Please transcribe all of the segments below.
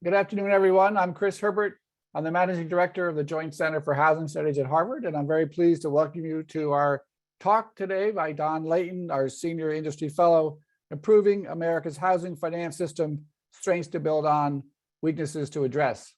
Good afternoon, everyone. I'm Chris Herbert. I'm the Managing Director of the Joint Center for Housing Studies at Harvard, and I'm very pleased to welcome you to our talk today by Don Layton, our Senior Industry Fellow, Improving America's Housing Finance System, Strengths to Build on, Weaknesses to Address.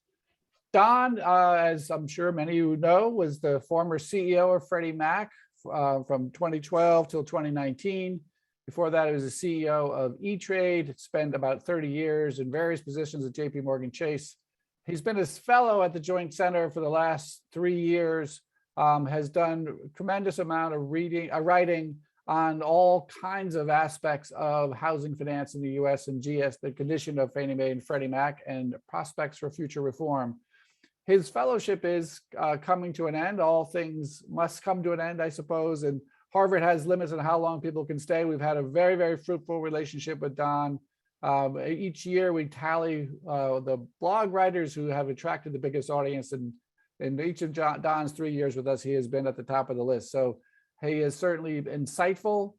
Don, as I'm sure many of you know, was the former CEO of Freddie Mac from 2012 till 2019. Before that, he was the CEO of E-Trade, spent about 30 years in various positions at JP Morgan Chase. He's been a fellow at the Joint Center for the last 3 years, has done a tremendous amount of writing on all kinds of aspects of housing finance in the US and GS, the condition of Fannie Mae and Freddie Mac, and prospects for future reform. His fellowship is coming to an end. All things must come to an end, I suppose, and Harvard has limits on how long people can stay. We've had a very, very fruitful relationship with Don. Each year we tally the blog writers who have attracted the biggest audience, and in each of Don's 3 years with us, he has been at the top of the list. So he is certainly insightful.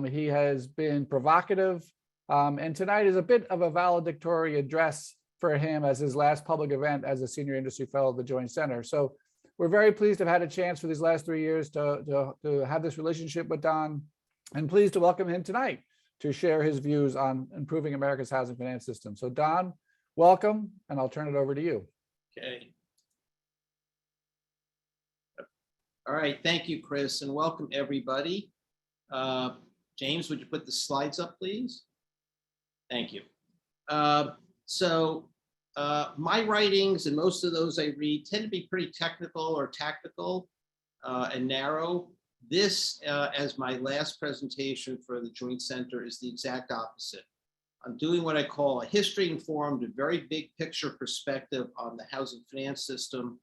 He has been provocative. And tonight is a bit of a valedictory address for him as his last public event as a Senior Industry Fellow of the Joint Center. So we're very pleased to have had a chance for these last 3 years to have this relationship with Don, and pleased to welcome him tonight to share his views on improving America's housing finance system. So Don, welcome, and I'll turn it over to you. Okay. All right, thank you, Chris, and welcome everybody. James, would you put the slides up, please? Thank you. My writings, and most of those I read, tend to be pretty technical or tactical and narrow. This, as my last presentation for the Joint Center, is the exact opposite. I'm doing what I call a history-informed, a very big picture perspective on the housing finance system.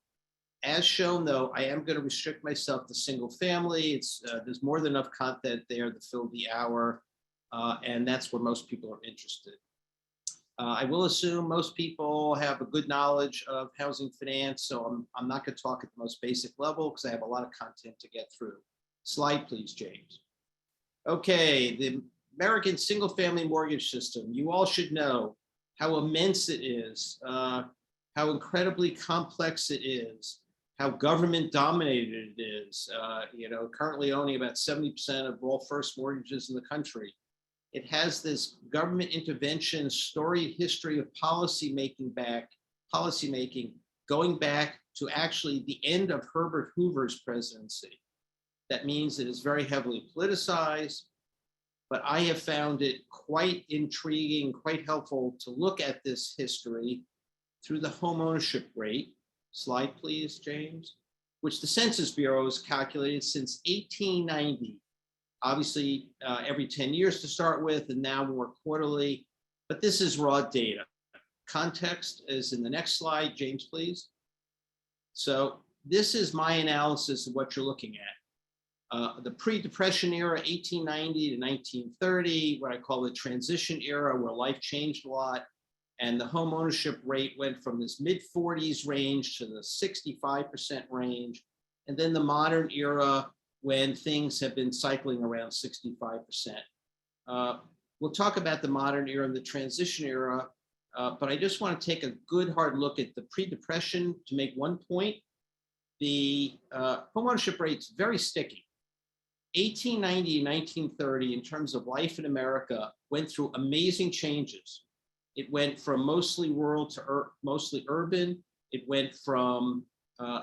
As shown, though, I am going to restrict myself to single family. There's more than enough content there to fill the hour, and that's where most people are interested. I will assume most people have a good knowledge of housing finance, so I'm not going to talk at the most basic level because I have a lot of content to get through. Slide, please, James. Okay, the American single-family mortgage system. You all should know how immense it is, how incredibly complex it is, how government-dominated it is. Currently only about 70% of all first mortgages in the country. It has this government intervention storied history of policymaking going back to actually the end of Herbert Hoover's presidency. That means it is very heavily politicized, but I have found it quite intriguing, quite helpful to look at this history through the homeownership rate. Slide, please, James, which the Census Bureau has calculated since 1890. Obviously, every 10 years to start with, and now more quarterly, but this is raw data. Context is in the next slide, James, please. So this is my analysis of what you're looking at. The pre-depression era, 1890 to 1930, what I call the transition era, where life changed a lot, and the home ownership rate went from this mid-40s range to the 65% range, and then the modern era, when things have been cycling around 65%. We'll talk about the modern era and the transition era, but I just want to take a good hard look at the pre-depression to make one point. The homeownership rate's very sticky. 1890 and 1930, in terms of life in America, went through amazing changes. It went from mostly rural to mostly urban. It went from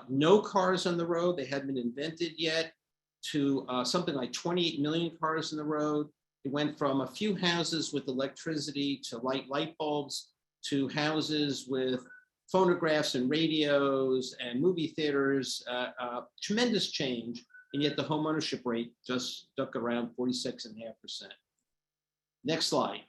no cars on the road, they hadn't been invented yet, to something like 28 million cars on the road. It went from a few houses with electricity to light bulbs, to houses with phonographs and radios and movie theaters. Tremendous change, and yet the homeownership rate just stuck around 46.5%. Next slide.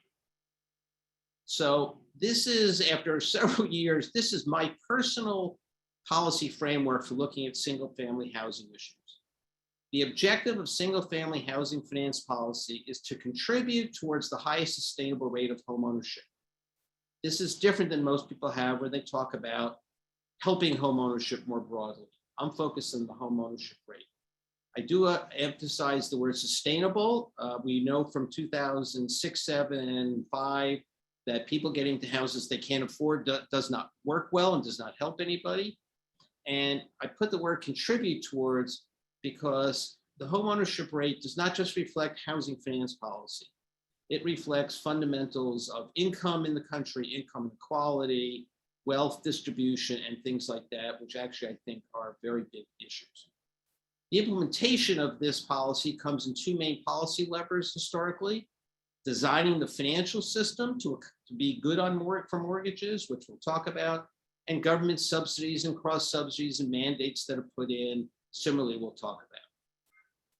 So this is, after several years, this is my personal policy framework for looking at single-family housing issues. The objective of single-family housing finance policy is to contribute towards the highest sustainable rate of homeownership. This is different than most people have, where they talk about helping homeownership more broadly. I'm focused on the homeownership rate. I do emphasize the word sustainable. We know from 2006, 7, and 5 that people getting into houses they can't afford does not work well and does not help anybody. And I put the word contribute towards because the homeownership rate does not just reflect housing finance policy. It reflects fundamentals of income in the country, income inequality, wealth distribution, and things like that, which actually I think are very big issues. The implementation of this policy comes in two main policy levers historically: designing the financial system to be good for mortgages, which we'll talk about, and government subsidies and cross-subsidies and mandates that are put in. Similarly, we'll talk about.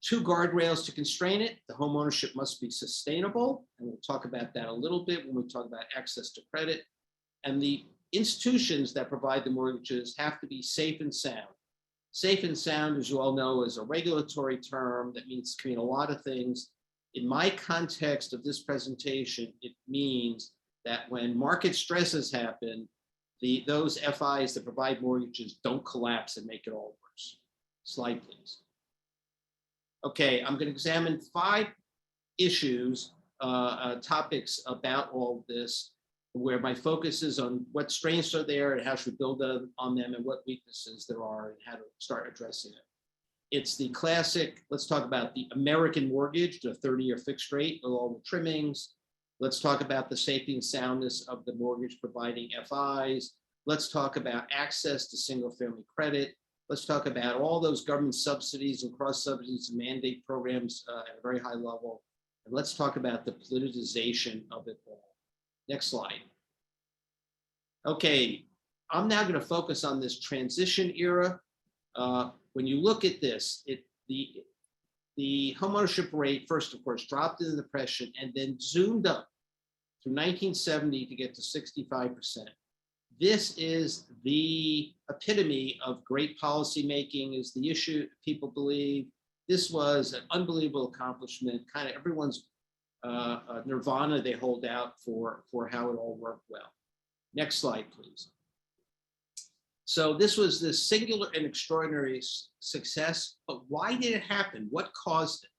Two guardrails to constrain it: the homeownership must be sustainable, and we'll talk about that a little bit when we talk about access to credit, and the institutions that provide the mortgages have to be safe and sound. Safe and sound, as you all know, is a regulatory term that means can mean a lot of things. In my context of this presentation, it means that when market stresses happen, those FIs that provide mortgages don't collapse and make it all worse. Slide, please. Okay, I'm going to examine 5 issues, topics about all of this, where my focus is on what strengths are there and how should we build on them, and what weaknesses there are and how to start addressing it. It's the classic, let's talk about the American mortgage, the 30-year fixed rate with all the trimmings. Let's talk about the safety and soundness of the mortgage providing FIs. Let's talk about access to single-family credit. Let's talk about all those government subsidies and cross-subsidies and mandate programs at a very high level. And let's talk about the politicization of it all. Next slide. Okay, I'm now going to focus on this transition era. When you look at this, the homeownership rate first, of course, dropped in the Depression and then zoomed up through 1970 to get to 65%. This is the epitome of great policy making, is the issue people believe. This was an unbelievable accomplishment, kind of everyone's nirvana they hold out for how it all worked well. Next slide, please. So this was this singular and extraordinary success, but why did it happen? What caused it?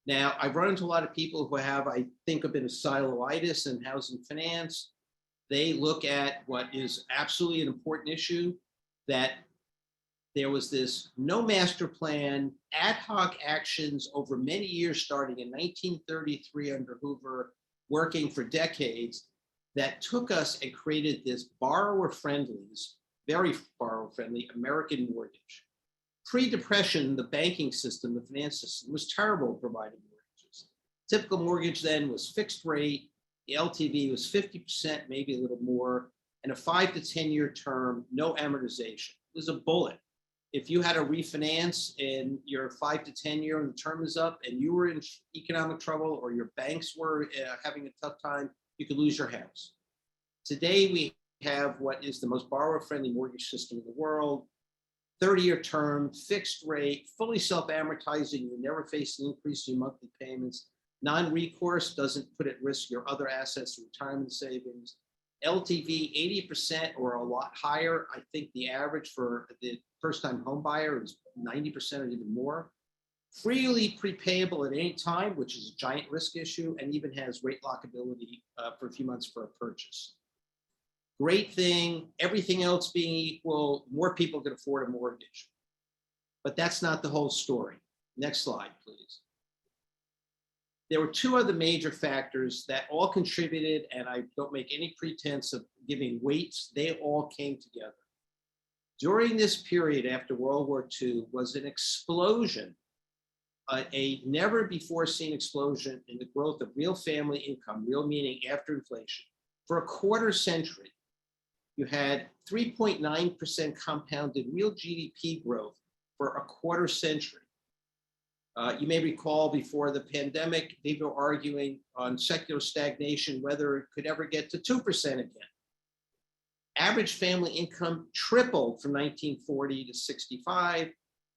Now, I've run into a lot of people who have, I think, a bit of siloitis in housing finance. They look at what is absolutely an important issue, that there was this no master plan, ad hoc actions over many years, starting in 1933 under Hoover, working for decades, that took us and created this borrower-friendly, very borrower-friendly American mortgage. Pre-Depression, the banking system, the finance system was terrible at providing mortgages. Typical mortgage then was fixed rate. The LTV was 50%, maybe a little more, and a 5 to 10 year term, no amortization. It was a bullet. If you had to refinance in your 5 to 10 year and the term is up and you were in economic trouble or your banks were having a tough time, you could lose your house. Today, we have what is the most borrower-friendly mortgage system in the world. 30-year term, fixed rate, fully self-amortizing. You never face an increase in your monthly payments. Non-recourse, doesn't put at risk your other assets, retirement savings. LTV 80% or a lot higher. I think the average for the first-time home buyer is 90% or even more. Freely prepayable at any time, which is a giant risk issue, and even has rate lockability for a few months for a purchase. Great thing, everything else being equal, more people can afford a mortgage. But that's not the whole story. Next slide, please. There were 2 other major factors that all contributed, and I don't make any pretense of giving weights, they all came together. During this period after World War II was an explosion, a never before seen explosion in the growth of real family income, real meaning after inflation. For a quarter century, you had 3.9% compounded real GDP growth for a quarter century. You may recall before the pandemic, they were arguing on secular stagnation, whether it could ever get to 2% again. Average family income tripled from 1940 to 65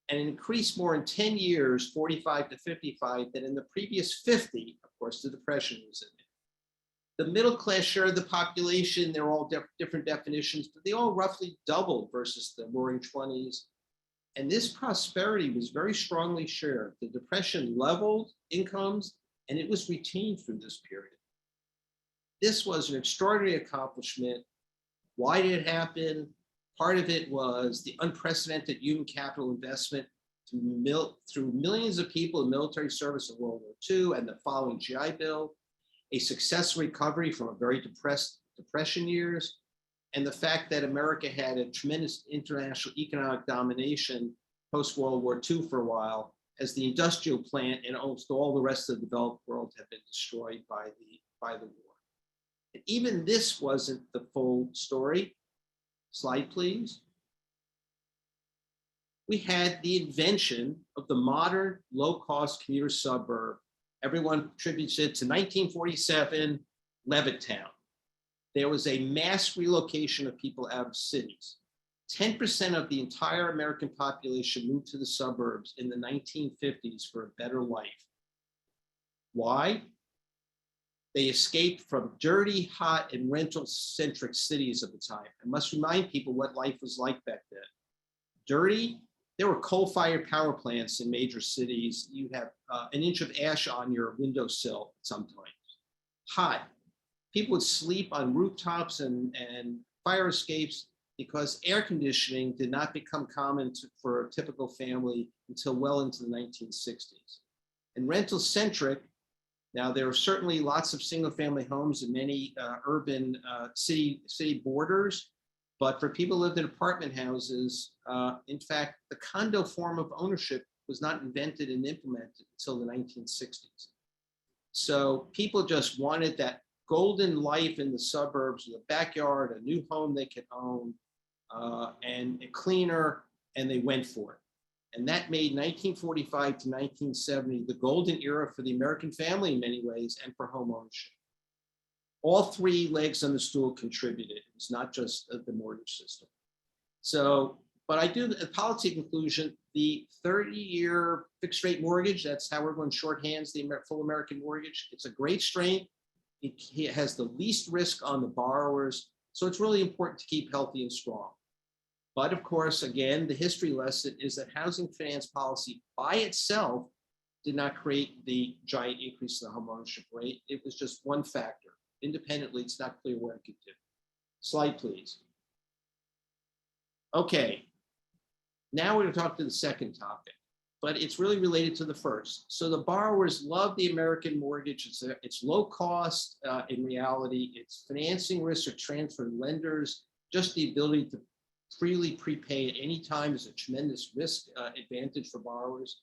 and increased more in 10 years, 45 to 55, than in the previous 50. Of course, the Depression was in it. The middle class share of the population, they're all different definitions, but they all roughly doubled versus the roaring 20s. And this prosperity was very strongly shared. The Depression leveled incomes, and it was retained through this period. this was an extraordinary accomplishment. Why did it happen? Part of it was the unprecedented human capital investment through millions of people in military service in World War II and the following GI Bill, a successful recovery from a very depression years, and the fact that America had a tremendous international economic domination post-World War II for a while, as the industrial plant and almost all the rest of the developed world had been destroyed by the war. And even this wasn't the full story. Slide, please. We had the invention of the modern low-cost commuter suburb. Everyone attributes it to 1947 Levittown. There was a mass relocation of people out of cities. 10% of the entire American population moved to the suburbs in the 1950s for a better life. Why? They escaped from dirty, hot, and rental-centric cities of the time. I must remind people what life was like back then. Dirty, there were coal-fired power plants in major cities. You have an inch of ash on your windowsill sometimes. Hot, people would sleep on rooftops and fire escapes because air conditioning did not become common for a typical family until well into the 1960s. And rental-centric, now there are certainly lots of single-family homes in many urban city borders, but for people who lived in apartment houses, in fact, the condo form of ownership was not invented and implemented until the 1960s. So people just wanted that golden life in the suburbs with a backyard, a new home they could own, and a cleaner, and they went for it. And that made 1945 to 1970 the golden era for the American family in many ways and for home ownership. All three legs on the stool contributed. It was not just the mortgage system. So, but I do a policy conclusion, the 30-year fixed rate mortgage, that's how everyone shorthands the full American mortgage. It's a great strength. It has the least risk on the borrowers. So it's really important to keep healthy and strong. But of course, again, the history lesson is that housing finance policy by itself did not create the giant increase in the home ownership rate. It was just one factor. Independently, it's not clear what it could do. Slide, please. Okay, now we're going to talk to the second topic, but it's really related to the first. So the borrowers love the American mortgage. It's low cost in reality. It's financing risks are transferred to lenders. Just the ability to freely prepay at any time is a tremendous risk advantage for borrowers.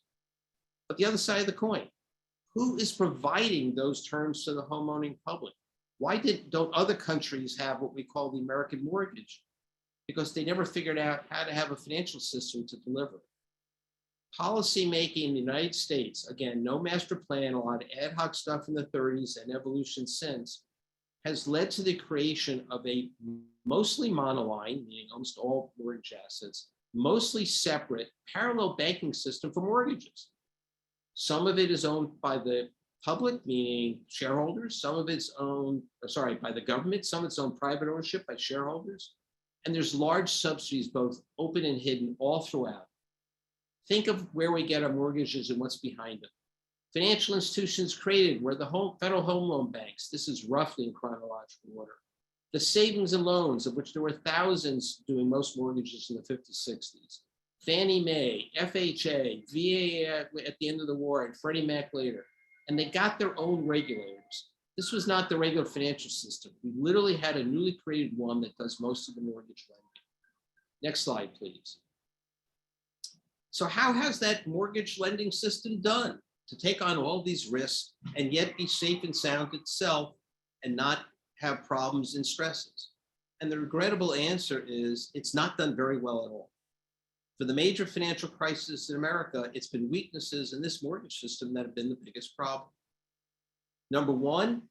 But the other side of the coin, who is providing those terms to the homeowning public? Why don't other countries have what we call the American mortgage? Because they never figured out how to have a financial system to deliver. Policy making in the United States, again, no master plan, a lot of ad hoc stuff in the 30s and evolution since, has led to the creation of a mostly monoline, meaning almost all mortgage assets, mostly separate parallel banking system for mortgages. Some of it is owned by the public, meaning shareholders, some of it's owned, by the government, some of it's owned private ownership by shareholders. And there's large subsidies, both open and hidden, all throughout. Think of where we get our mortgages and what's behind them. Financial institutions created were the federal home loan banks. This is roughly in chronological order. The savings and loans, of which there were thousands doing most mortgages in the 50s, 60s. Fannie Mae, FHA, VA at the end of the war, and Freddie Mac later. And they got their own regulators. This was not the regular financial system. We literally had a newly created one that does most of the mortgage lending. Next slide, please. So how has that mortgage lending system done to take on all these risks and yet be safe and sound itself and not have problems and stresses? And the regrettable answer is it's not done very well at all. For the major financial crisis in America, it's been weaknesses in this mortgage system that have been the biggest problem. Number one,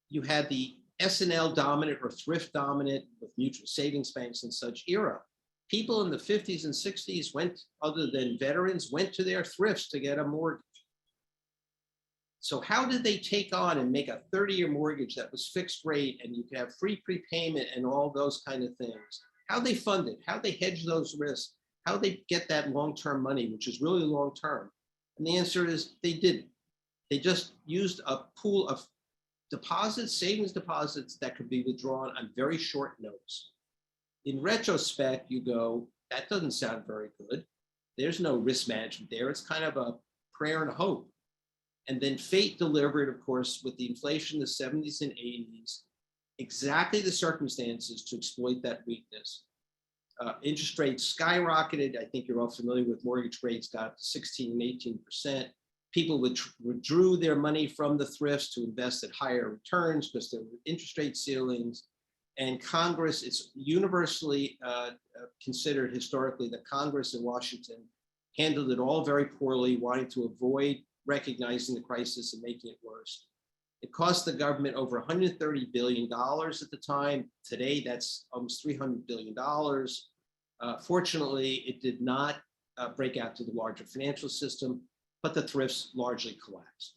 you had the S&L dominant or thrift dominant with mutual savings banks and such era. People in the 50s and 60s went, other than veterans, went to their thrifts to get a mortgage. So how did they take on and make a 30-year mortgage that was fixed rate and you could have free prepayment and all those kind of things? How they fund it, how they hedge those risks, how they get that long-term money, which is really long-term? And the answer is they didn't. They just used a pool of deposits, savings deposits that could be withdrawn on very short notice. In retrospect, you go, that doesn't sound very good. There's no risk management there. It's kind of a prayer and a hope. And then fate delivered, of course, with the inflation in the 70s and 80s, exactly the circumstances to exploit that weakness. Interest rates skyrocketed. I think you're all familiar with mortgage rates got up to 16 and 18%. People withdrew their money from the thrifts to invest at higher returns because there were interest rate ceilings. And Congress, it's universally considered historically that Congress in Washington handled it all very poorly, wanting to avoid recognizing the crisis and making it worse. It cost the government over $130 billion at the time. Today, that's almost $300 billion. Fortunately, it did not break out to the larger financial system, but the thrifts largely collapsed.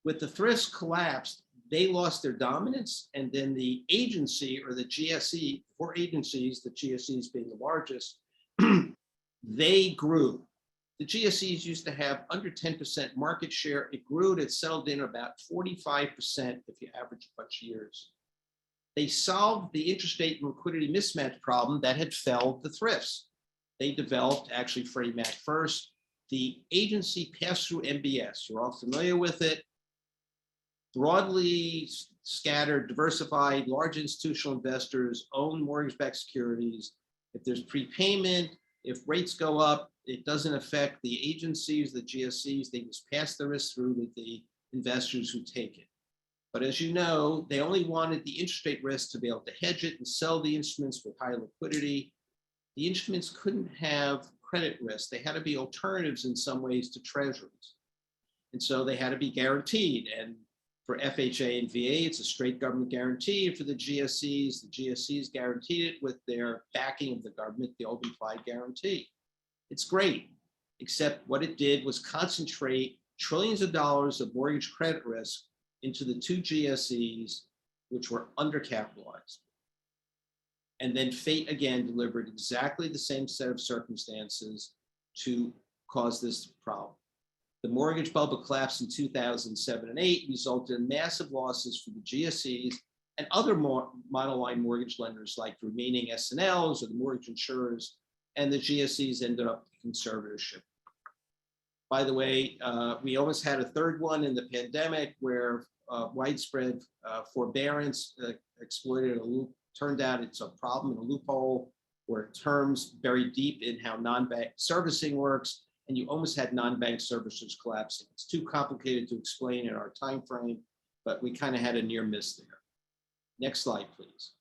With the thrifts collapsed, they lost their dominance, and then the agency or the GSE, 4 agencies, the GSEs being the largest, they grew. The GSEs used to have under 10% market share. It grew and it settled in about 45% if you average a bunch of years. They solved the interest rate and liquidity mismatch problem that had felled the thrifts. They developed, actually Freddie Mac first, the agency pass-through MBS. You're all familiar with it. Broadly scattered, diversified, large institutional investors own mortgage-backed securities. If there's prepayment, if rates go up, it doesn't affect the agencies, the GSEs. They just pass the risk through to the investors who take it. But as you know, they only wanted the interest rate risk to be able to hedge it and sell the instruments with high liquidity. The instruments couldn't have credit risk. They had to be alternatives in some ways to treasuries. And so they had to be guaranteed. And for FHA and VA, it's a straight government guarantee. And for the GSEs guaranteed it with their backing of the government, the old implied guarantee. It's great, except what it did was concentrate trillions of dollars of mortgage credit risk into the 2 GSEs, which were undercapitalized. And then fate again delivered exactly the same set of circumstances to cause this problem. The mortgage bubble collapsed in 2007 and 8, resulted in massive losses for the GSEs and other monoline mortgage lenders like the remaining S&Ls or the mortgage insurers, and the GSEs ended up in conservatorship. By the way, we almost had a third one in the pandemic where widespread forbearance exploited a loop. Turned out it's a problem and a loophole where terms buried deep in how non-bank servicing works, and you almost had non-bank servicers collapsing. It's too complicated to explain in our time frame, but we kind of had a near miss there. Next slide, please.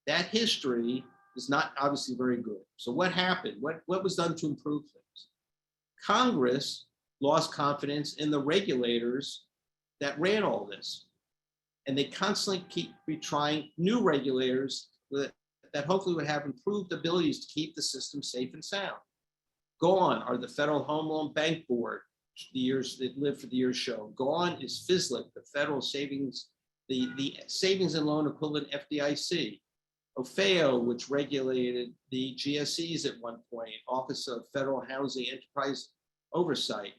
That history is not obviously very good. So what happened? What was done to improve things? Congress lost confidence in the regulators that ran all this. And they constantly keep retrying new regulators that hopefully would have improved abilities to keep the system safe and sound. Gone are the Federal Home Loan Bank Board, the years that lived for the years show. Gone is FSLIC, the Federal Savings, the Savings and Loan Equivalent FDIC. OFEO, which regulated the GSEs at one point, Office of Federal Housing Enterprise Oversight.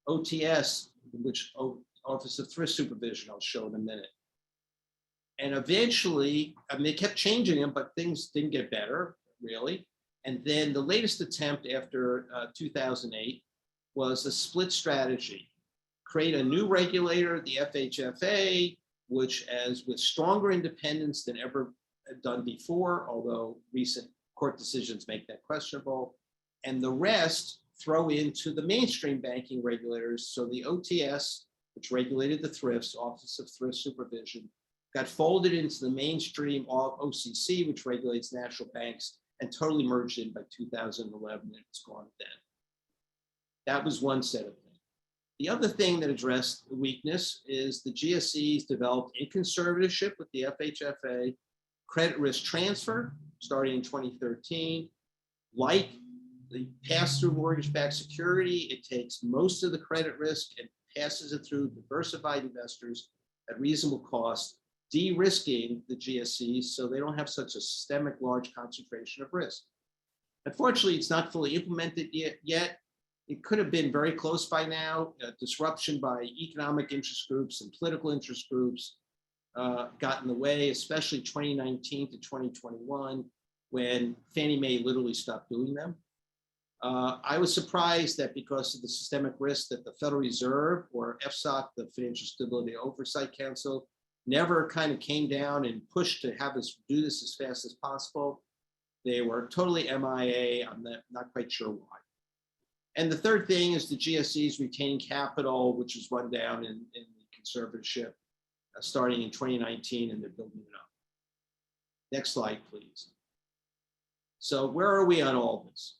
OTS, which Office of Thrift Supervision, I'll show in a minute. And eventually, I mean, they kept changing them, but things didn't get better, really. And then the latest attempt after 2008 was a split strategy. Create a new regulator, the FHFA, which as with stronger independence than ever done before, although recent court decisions make that questionable. And the rest throw into the mainstream banking regulators. So the OTS, which regulated the thrifts, Office of Thrift Supervision, got folded into the mainstream OCC, which regulates national banks, and totally merged in by 2011, and it's gone then. That was one set of things. The other thing that addressed the weakness is the GSEs developed in conservatorship with the FHFA, credit risk transfer, starting in 2013. Like the pass-through mortgage-backed security, it takes most of the credit risk and passes it through diversified investors at reasonable cost, de-risking the GSEs so they don't have such a systemic large concentration of risk. Unfortunately, it's not fully implemented yet. It could have been very close by now. Disruption by economic interest groups and political interest groups got in the way, especially 2019 to 2021, when Fannie Mae literally stopped doing them. I was surprised that because of the systemic risk that the Federal Reserve, or FSOC, the Financial Stability Oversight Council, never kind of came down and pushed to have us do this as fast as possible. They were totally MIA. I'm not quite sure why. And the third thing is the GSEs retaining capital, which was run down in the conservatorship starting in 2019, and they're building it up. Next slide, please. So where are we on all this?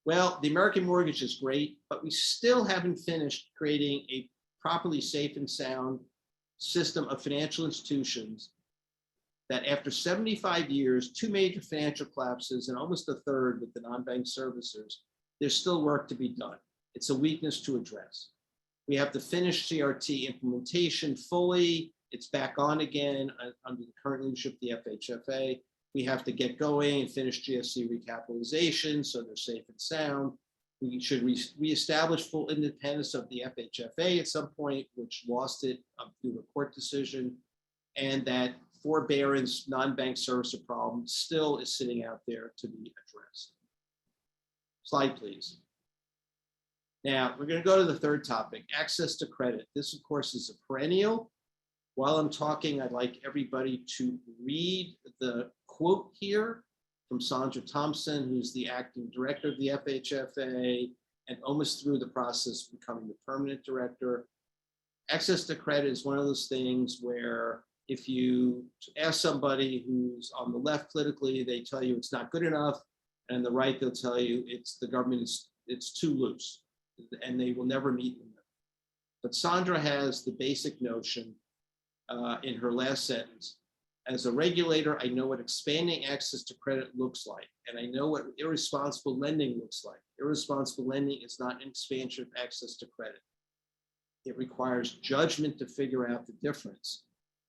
Well, the American mortgage is great, but we still haven't finished creating a properly safe and sound system of financial institutions that after 75 years, 2 major financial collapses and almost a third with the non-bank servicers, there's still work to be done. It's a weakness to address. We have to finish CRT implementation fully. It's back on again under the current leadership of the FHFA. We have to get going and finish GSE recapitalization so they're safe and sound. We should reestablish full independence of the FHFA at some point, which lost it through a court decision, and that forbearance non-bank servicer problem still is sitting out there to be addressed. Slide, please. Now, we're going to go to the third topic, access to credit. This, of course, is a perennial. While I'm talking, I'd like everybody to read the quote here from Sandra Thompson, who's the acting director of the FHFA and almost through the process of becoming the permanent director. Access to credit is one of those things where if you ask somebody who's on the left politically, they tell you it's not good enough, and on the right, they'll tell you it's the government, it's too loose, and they will never meet them. But Sandra has the basic notion in her last sentence. As a regulator, I know what expanding access to credit looks like, and I know what irresponsible lending looks like. Irresponsible lending is not an expansion of access to credit. It requires judgment to figure out the difference.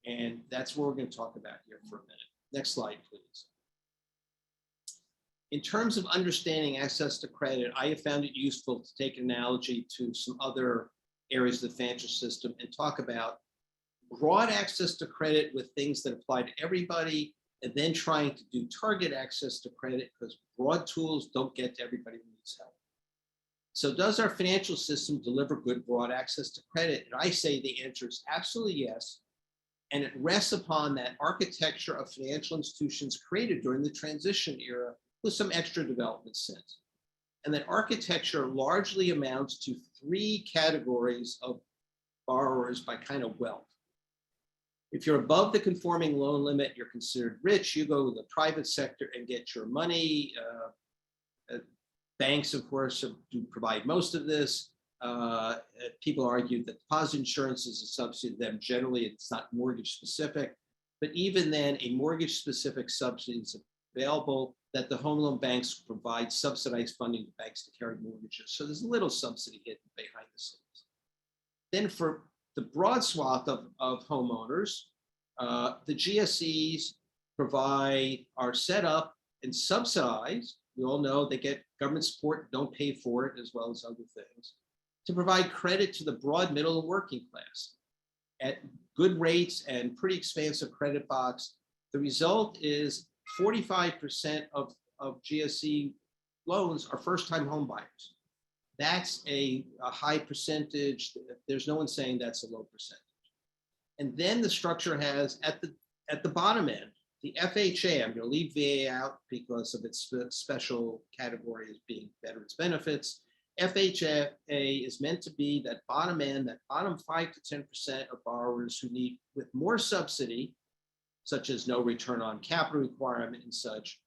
And that's what we're going to talk about here for a minute. Next slide, please. In terms of understanding access to credit, I have found it useful to take an analogy to some other areas of the financial system and talk about broad access to credit with things that apply to everybody, and then trying to do target access to credit because broad tools don't get to everybody who needs help. So does our financial system deliver good broad access to credit? And I say the answer is absolutely yes. And it rests upon that architecture of financial institutions created during the transition era with some extra development since. And that architecture largely amounts to 3 categories of borrowers by kind of wealth. If you're above the conforming loan limit, you're considered rich. You go to the private sector and get your money. Banks, of course, do provide most of this. People argue that deposit insurance is a subsidy to them. Generally, it's not mortgage specific. But even then, a mortgage specific subsidy is available that the home loan banks provide subsidized funding to banks to carry mortgages. So there's a little subsidy hidden behind the scenes. Then for the broad swath of homeowners, the GSEs are set up and subsidized. We all know they get government support, don't pay for it, as well as other things, to provide credit to the broad middle and working class at good rates and pretty expansive credit box. The result is 45% of GSE loans are first-time home buyers. That's a high percentage. There's no one saying that's a low percentage. And then the structure has at the bottom end, the FHA, I'm going to leave VA out because of its special category as being veterans benefits. FHA is meant to be that bottom end, that bottom 5 to 10% of borrowers who need with more subsidy, such as no return on capital requirement and such,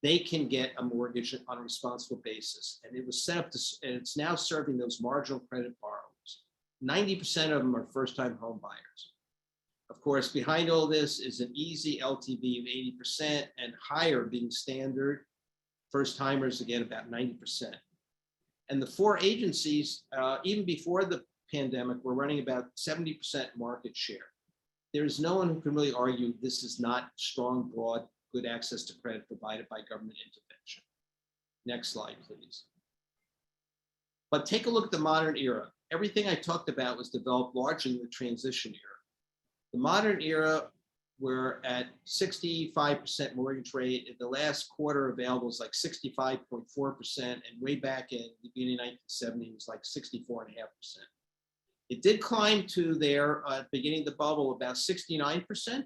they can get a mortgage on a responsible basis. And it was set up to, and it's now serving those marginal credit borrowers. 90% of them are first-time home buyers. Of course, behind all this is an easy LTV of 80% and higher being standard. First-timers, again, about 90%. And the 4 agencies, even before the pandemic, were running about 70% market share. There's no one who can really argue this is not strong, broad, good access to credit provided by government intervention. Next slide, please. But take a look at the modern era. Everything I talked about was developed largely in the transition era. The modern era, we're at 65% mortgage rate. In the last quarter available is like 65.4%, and way back in the beginning of 1970, it was like 64.5%. It did climb to there at the beginning of the bubble about 69%.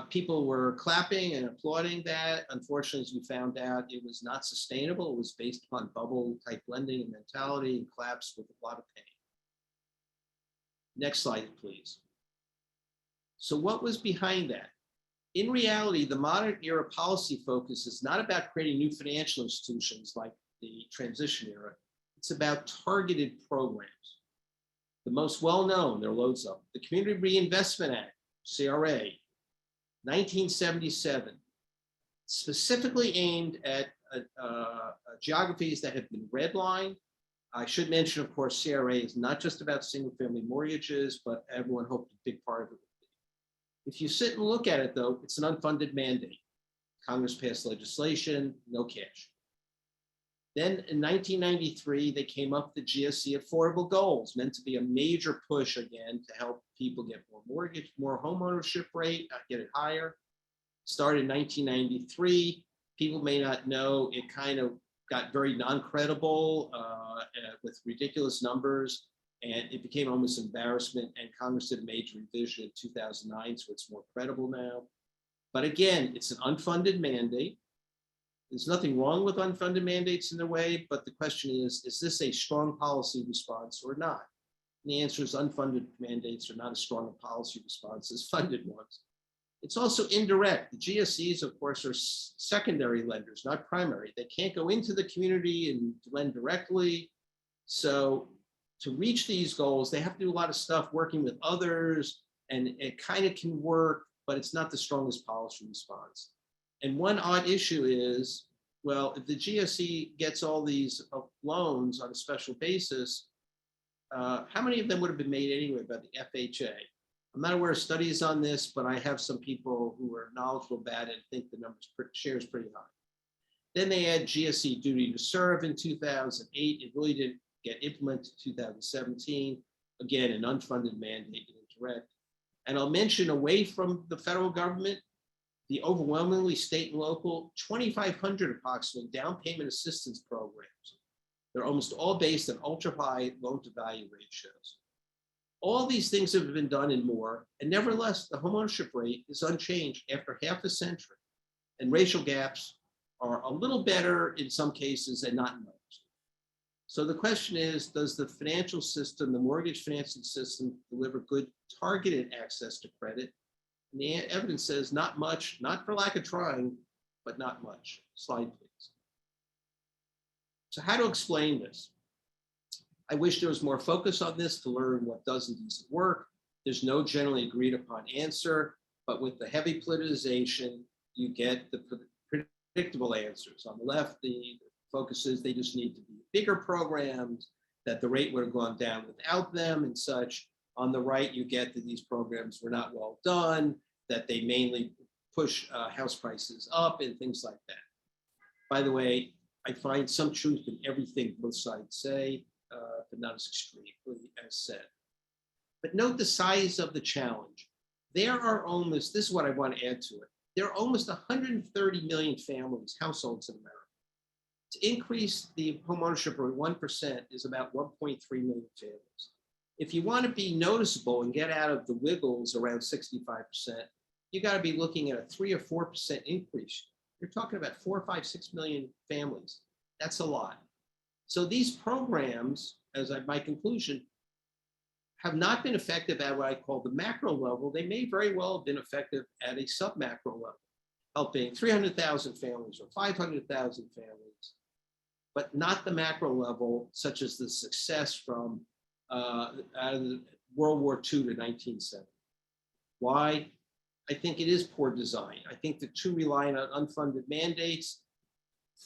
People were clapping and applauding that. Unfortunately, as we found out, it was not sustainable. It was based upon bubble type lending and mentality, and collapsed with a lot of pain. Next slide, please. So what was behind that? In reality, the modern era policy focus is not about creating new financial institutions like the transition era. It's about targeted programs. The most well-known, there are loads of them, the Community Reinvestment Act, CRA, 1977, specifically aimed at geographies that have been redlined. I should mention, of course, CRA is not just about single-family mortgages, but everyone hoped a big part of it would be. If you sit and look at it, though, it's an unfunded mandate. Congress passed legislation, no cash. Then in 1993, they came up with the GSE affordable goals, meant to be a major push again to help people get more mortgage, more homeownership rate, get it higher. Started in 1993. People may not know, it kind of got very non-credible with ridiculous numbers, and it became almost embarrassment, and Congress did a major revision in 2009, so it's more credible now. But again, it's an unfunded mandate. There's nothing wrong with unfunded mandates in a way, but the question is this a strong policy response or not? And the answer is unfunded mandates are not as strong a policy response as funded ones. It's also indirect. The GSEs, of course, are secondary lenders, not primary. They can't go into the community and lend directly. So to reach these goals, they have to do a lot of stuff working with others, and it kind of can work, but it's not the strongest policy response. And one odd issue is, well, if the GSE gets all these loans on a special basis, how many of them would have been made anyway by the FHA? I'm not aware of studies on this, but I have some people who are knowledgeable about it and think the share is pretty high. Then they had GSE duty to serve in 2008. It really didn't get implemented in 2017. Again, an unfunded mandate and indirect. And I'll mention, away from the federal government, the overwhelmingly state and local, 2,500 approximately down payment assistance programs. They're almost all based on ultra-high loan-to-value ratios. All these things have been done and more, and nevertheless, the homeownership rate is unchanged after half a century, and racial gaps are a little better in some cases and not in most. So the question is, does the financial system, the mortgage financing system, deliver good targeted access to credit? And the evidence says not much, not for lack of trying, but not much. Slide, please. So how to explain this? I wish there was more focus on this to learn what does and doesn't work. There's no generally agreed upon answer, but with the heavy politicization, you get the predictable answers. On the left, the focus is they just need to be bigger programs, that the rate would have gone down without them and such. On the right, you get that these programs were not well done, that they mainly push house prices up and things like that. By the way, I find some truth in everything both sides say, but not as extremely as said. But note the size of the challenge. There are almost, this is what I want to add to it, there are almost 130 million families, households in America. To increase the homeownership rate 1% is about 1.3 million families. If you want to be noticeable and get out of the wiggles around 65%, you got to be looking at a 3 or 4% increase. You're talking about 4, 5, 6 million families. That's a lot. So these programs, as my conclusion, have not been effective at what I call the macro level. They may very well have been effective at a sub-macro level, helping 300,000 families or 500,000 families, but not the macro level, such as the success from out of World War II to 1970. Why? I think it is poor design. I think the too reliant on unfunded mandates,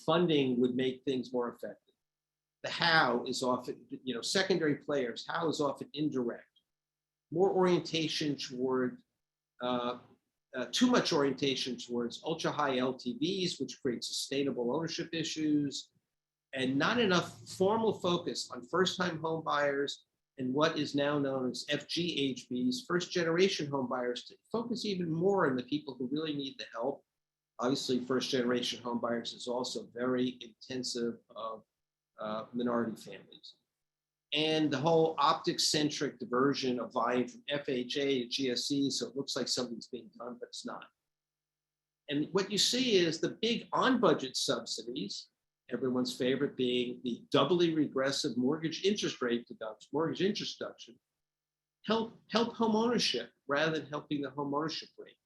funding would make things more effective. The how is often, secondary players, how is often indirect. More orientation toward, too much orientation towards ultra high LTVs, which create sustainable ownership issues. and not enough formal focus on first-time home buyers and what is now known as FGHBs, first-generation home buyers, to focus even more on the people who really need the help. Obviously, first-generation home buyers is also very intensive of minority families. And the whole optic-centric diversion of volume from FHA to GSE, so it looks like something's being done, but it's not. And what you see is the big on-budget subsidies, everyone's favorite being the doubly regressive mortgage interest deduction, help home ownership rather than helping the home ownership rate.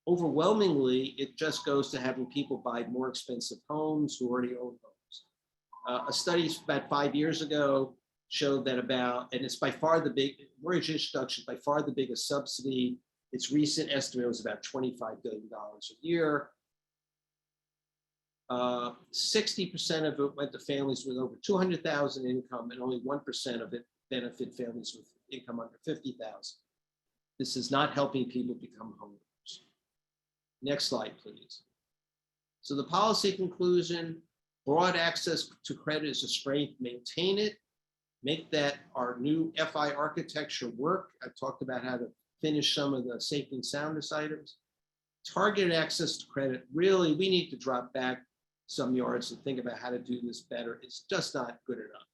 Overwhelmingly, it just goes to having people buy more expensive homes who already own homes. A study about 5 years ago showed that and it's by far mortgage introduction, by far the biggest subsidy. Its recent estimate was about $25 billion a year. 60% of it went to families with over 200,000 income, and only 1% of it benefit families with income under 50,000. This is not helping people become homeowners. Next slide, please. So the policy conclusion: broad access to credit is a strength. Maintain it. Make that our new FI architecture work. I've talked about how to finish some of the safety and soundness items. Targeted access to credit. Really, we need to drop back some yards and think about how to do this better. It's just not good enough.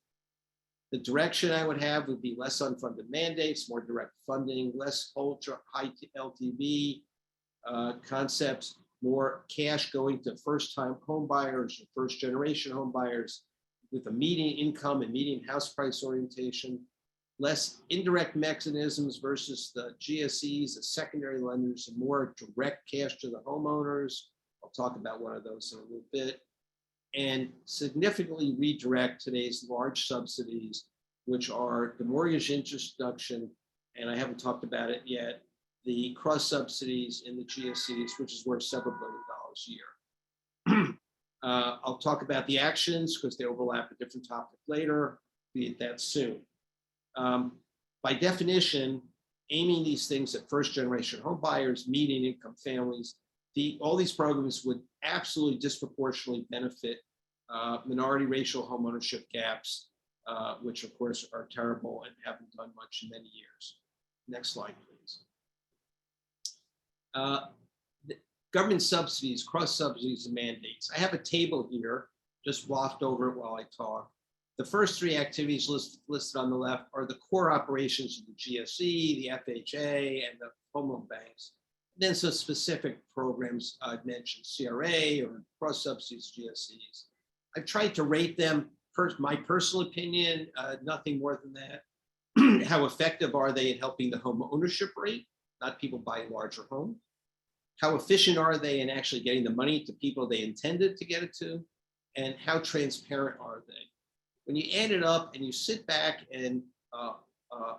The direction I would have would be less unfunded mandates, more direct funding, less ultra high LTV concepts, more cash going to first-time home buyers or first-generation home buyers with a median income and median house price orientation, less indirect mechanisms versus the GSEs, the secondary lenders, and more direct cash to the homeowners. I'll talk about one of those in a little bit. And significantly redirect today's large subsidies, which are the mortgage interest deduction, and I haven't talked about it yet, the cross-subsidies in the GSEs, which is worth several $1 billion a year. I'll talk about the actions because they overlap a different topic later, be it that soon. By definition, aiming these things at first-generation home buyers, median income families, all these programs would absolutely disproportionately benefit minority racial homeownership gaps, which of course are terrible and haven't done much in many years. Next slide, please. Government subsidies, cross-subsidies, and mandates. I have a table here, just waft over it while I talk. The first three activities listed on the left are the core operations of the GSE, the FHA, and the home loan banks. Then some specific programs I've mentioned, CRA or cross-subsidies, GSEs. I've tried to rate them, my personal opinion, nothing more than that. How effective are they at helping the home ownership rate, not people buying larger homes? How efficient are they in actually getting the money to people they intended to get it to? And how transparent are they? When you add it up and you sit back and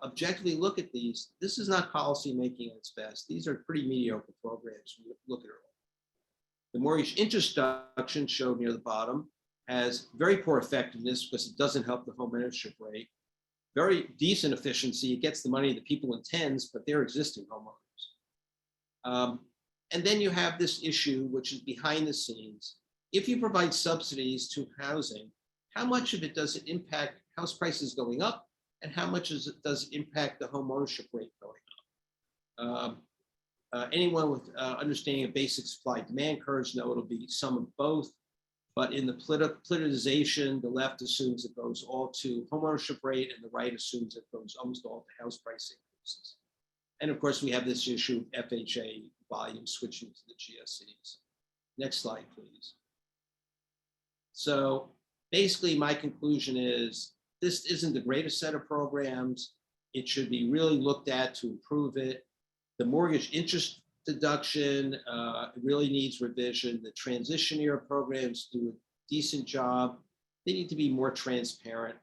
objectively look at these, this is not policy making at its best. These are pretty mediocre programs. Look at it all. The mortgage interest deduction shown near the bottom has very poor effectiveness because it doesn't help the home ownership rate. Very decent efficiency. It gets the money that people intends, but they're existing homeowners. And then you have this issue, which is behind the scenes. If you provide subsidies to housing, how much of it does it impact house prices going up, and how much does it impact the home ownership rate going up? Anyone with understanding of basic supply demand curves know it'll be some of both, but in the politicization, the left assumes it goes all to home ownership rate, and the right assumes it goes almost all to house price increases. And of course, we have this issue of FHA volume switching to the GSEs. Next slide, please. So basically, my conclusion is this isn't the greatest set of programs. It should be really looked at to improve it. The mortgage interest deduction really needs revision. The transition era programs do a decent job. They need to be more transparent.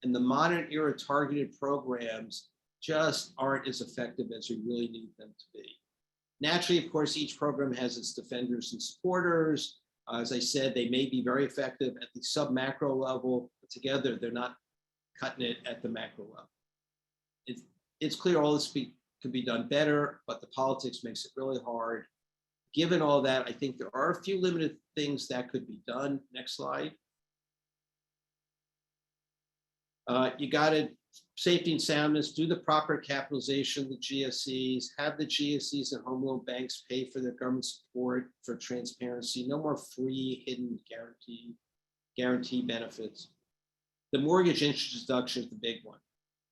And the modern era targeted programs just aren't as effective as we really need them to be. Naturally, of course, each program has its defenders and supporters. As I said, they may be very effective at the sub-macro level, but together they're not cutting it at the macro level. It's clear all this could be done better, but the politics makes it really hard. Given all that, I think there are a few limited things that could be done. Next slide. You got to safety and soundness, do the proper capitalization of the GSEs, have the GSEs and home loan banks pay for their government support for transparency, no more free hidden guarantee benefits. The mortgage interest deduction is the big one.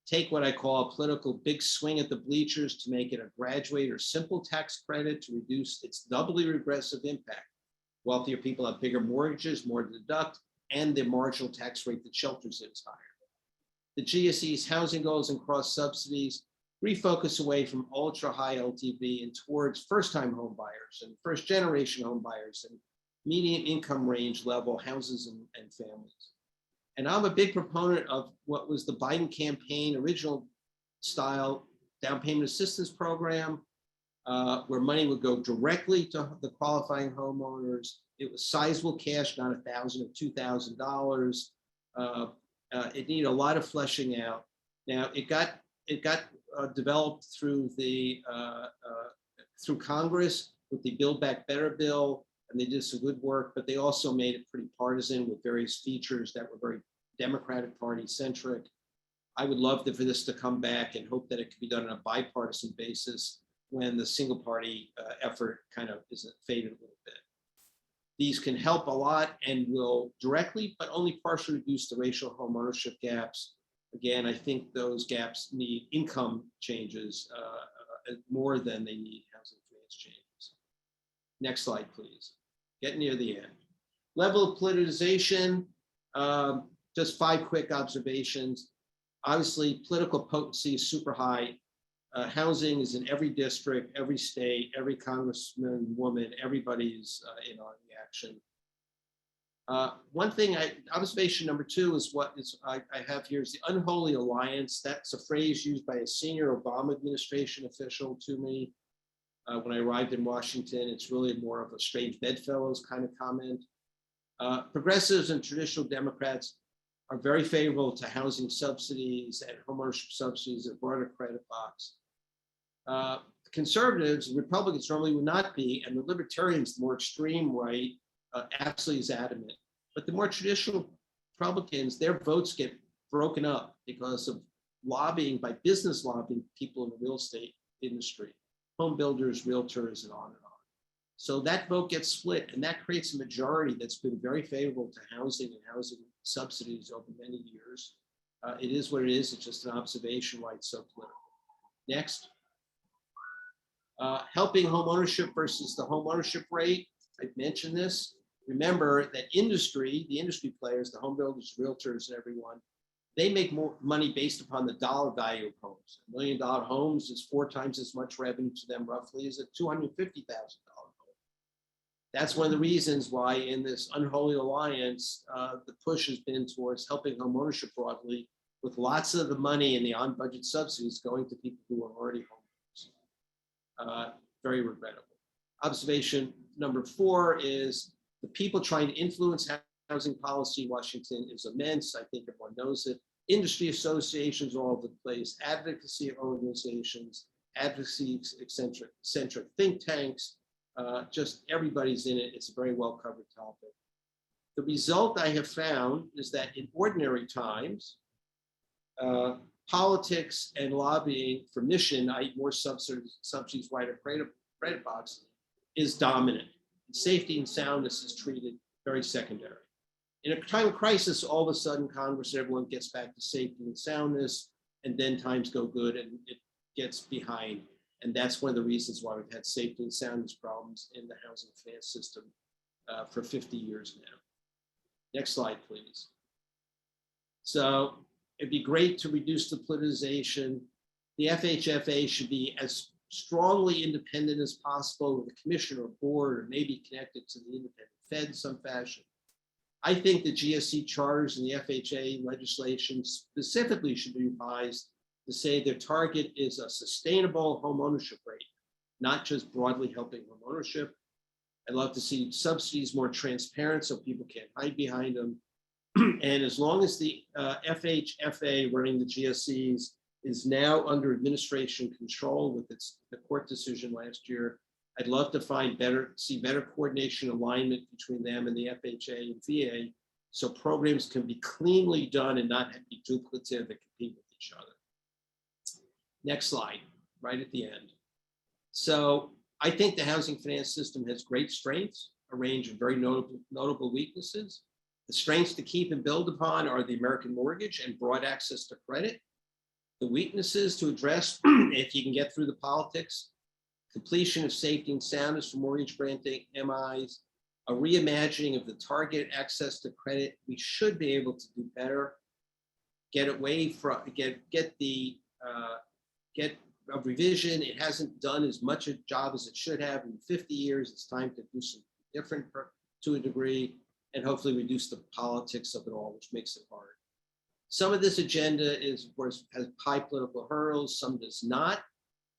Take what I call a political big swing at the bleachers to make it a graduate or simple tax credit to reduce its doubly regressive impact. Wealthier people have bigger mortgages, more to deduct, and the marginal tax rate that shelters it is higher. The GSE's housing goals and cross subsidies refocus away from ultra high LTV and towards first-time home buyers and first-generation home buyers and median income range level houses and families. And I'm a big proponent of what was the Biden campaign original style down payment assistance program, where money would go directly to the qualifying homeowners. It was sizable cash, not $1,000 or $2,000. It needed a lot of fleshing out. Now it got developed through through Congress with the Build Back Better bill, and they did some good work, but they also made it pretty partisan with various features that were very Democratic Party centric. I would love for this to come back and hope that it could be done on a bipartisan basis when the single party effort kind of is faded a little bit. These can help a lot and will directly, but only partially reduce the racial home ownership gaps. Again, I think those gaps need income changes more than they need housing finance changes. Next slide, please. Get near the end. Level of politicization, just 5 quick observations. Obviously, political potency is super high. Housing is in every district, every state, every congressman, woman, everybody's in on the action. One thing, observation number 2 is what I have here is the unholy alliance. That's a phrase used by a senior Obama administration official to me when I arrived in Washington. It's really more of a strange bedfellows kind of comment. Progressives and traditional Democrats are very favorable to housing subsidies and homeownership subsidies and broader credit box. Conservatives, Republicans normally would not be, and the libertarians, the more extreme right, absolutely is adamant. But the more traditional Republicans, their votes get broken up because of lobbying by business lobbying people in the real estate industry, home builders, realtors, and on and on. So that vote gets split, and that creates a majority that's been very favorable to housing and housing subsidies over many years. It is what it is. It's just an observation why it's so political. Next. Helping home ownership versus the home ownership rate. I've mentioned this. Remember that the industry players, the home builders, realtors, and everyone, they make more money based upon the dollar value of homes. $1 million homes is 4 times as much revenue to them roughly as a $250,000 home. That's one of the reasons why in this unholy alliance, the push has been towards helping home ownership broadly, with lots of the money in the on-budget subsidies going to people who are already homeowners. Very regrettable. Observation number 4 is the people trying to influence housing policy in Washington is immense. I think everyone knows it. Industry associations all over the place, advocacy organizations, advocacy-centric think tanks, just everybody's in it. It's a very well-covered topic. The result I have found is that in ordinary times, politics and lobbying for mission, i.e. more subsidies, wider credit box, is dominant. And safety and soundness is treated very secondary. In a time of crisis, all of a sudden Congress and everyone gets back to safety and soundness, and then times go good and it gets behind. And that's one of the reasons why we've had safety and soundness problems in the housing finance system for 50 years now. Next slide, please. So it'd be great to reduce the politicization. The FHFA should be as strongly independent as possible with a commission or board, or maybe connected to the independent Fed in some fashion. I think the GSE charters and the FHA legislation specifically should be revised to say their target is a sustainable home ownership rate, not just broadly helping home ownership. I'd love to see subsidies more transparent so people can't hide behind them. And as long as the FHFA running the GSEs is now under administration control with the court decision last year, I'd love to see better coordination alignment between them and the FHA and VA so programs can be cleanly done and not be duplicative and compete with each other. Next slide, right at the end. So I think the housing finance system has great strengths, a range of very notable weaknesses. The strengths to keep and build upon are the American mortgage and broad access to credit. The weaknesses to address, if you can get through the politics, completion of safety and soundness for mortgage granting MIs, a reimagining of the target access to credit. We should be able to do better. Get away from get a revision. It hasn't done as much a job as it should have in 50 years. It's time to do something different to a degree, and hopefully reduce the politics of it all, which makes it hard. Some of this agenda is, of course, has high political hurdles, some does not.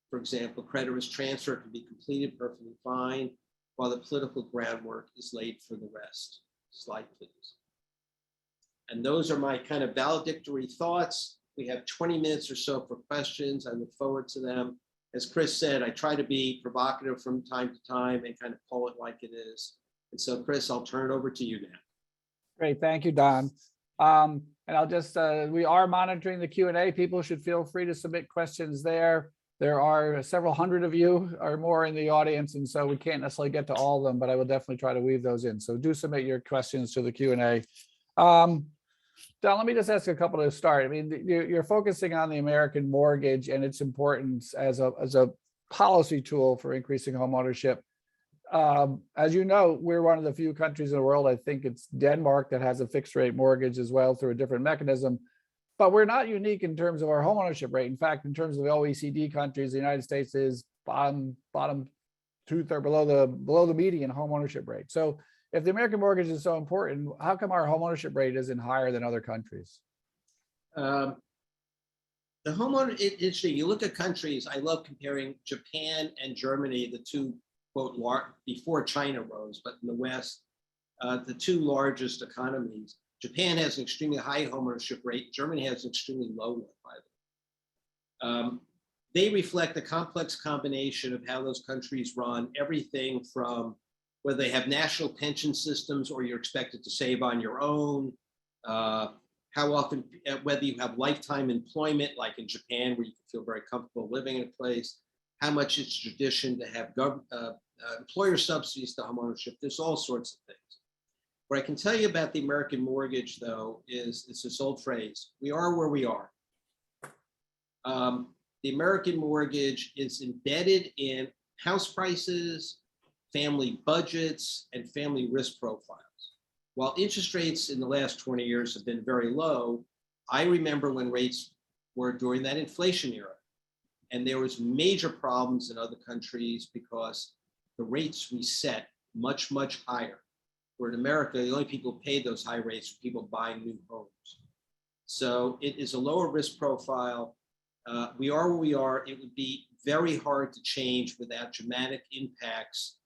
For example, credit risk transfer can be completed perfectly fine, while the political groundwork is laid for the rest. Slide, please. And those are my kind of valedictory thoughts. We have 20 minutes or so for questions. I look forward to them. As Chris said, I try to be provocative from time to time and kind of call it like it is. And so, Chris, I'll turn it over to you now. Great, thank you, Don. And I'll just, we are monitoring the Q&A. People should feel free to submit questions there. There are several hundred of you or more in the audience, and so we can't necessarily get to all of them, but I will definitely try to weave those in. So do submit your questions to the Q&A. Don, let me just ask a couple to start. I mean, you're focusing on the American mortgage and its importance as a policy tool for increasing homeownership. As you know, we're one of the few countries in the world, I think it's Denmark, that has a fixed rate mortgage as well through a different mechanism. But we're not unique in terms of our homeownership rate. In fact, in terms of the OECD countries, the United States is bottom two-thirds below the median homeownership rate. So if the American mortgage is so important, how come our homeownership rate isn't higher than other countries? The homeowner, it's interesting. You look at countries, I love comparing Japan and Germany, the two, quote, before China rose, but in the West, the two largest economies. Japan has an extremely high homeownership rate. Germany has an extremely low one, by the way. They reflect a complex combination of how those countries run, everything from whether they have national pension systems or you're expected to save on your own, how often, whether you have lifetime employment, like in Japan, where you can feel very comfortable living in a place, how much it's tradition to have employer subsidies to homeownership. There's all sorts of things. What I can tell you about the American mortgage, though, is it's this old phrase: we are where we are. The American mortgage is embedded in house prices, family budgets, and family risk profiles. While interest rates in the last 20 years have been very low, I remember when rates were during that inflation era, and there was major problems in other countries because the rates reset much, much higher. Where in America, the only people who paid those high rates were people buying new homes. So it is a lower risk profile. We are where we are. It would be very hard to change without dramatic impacts,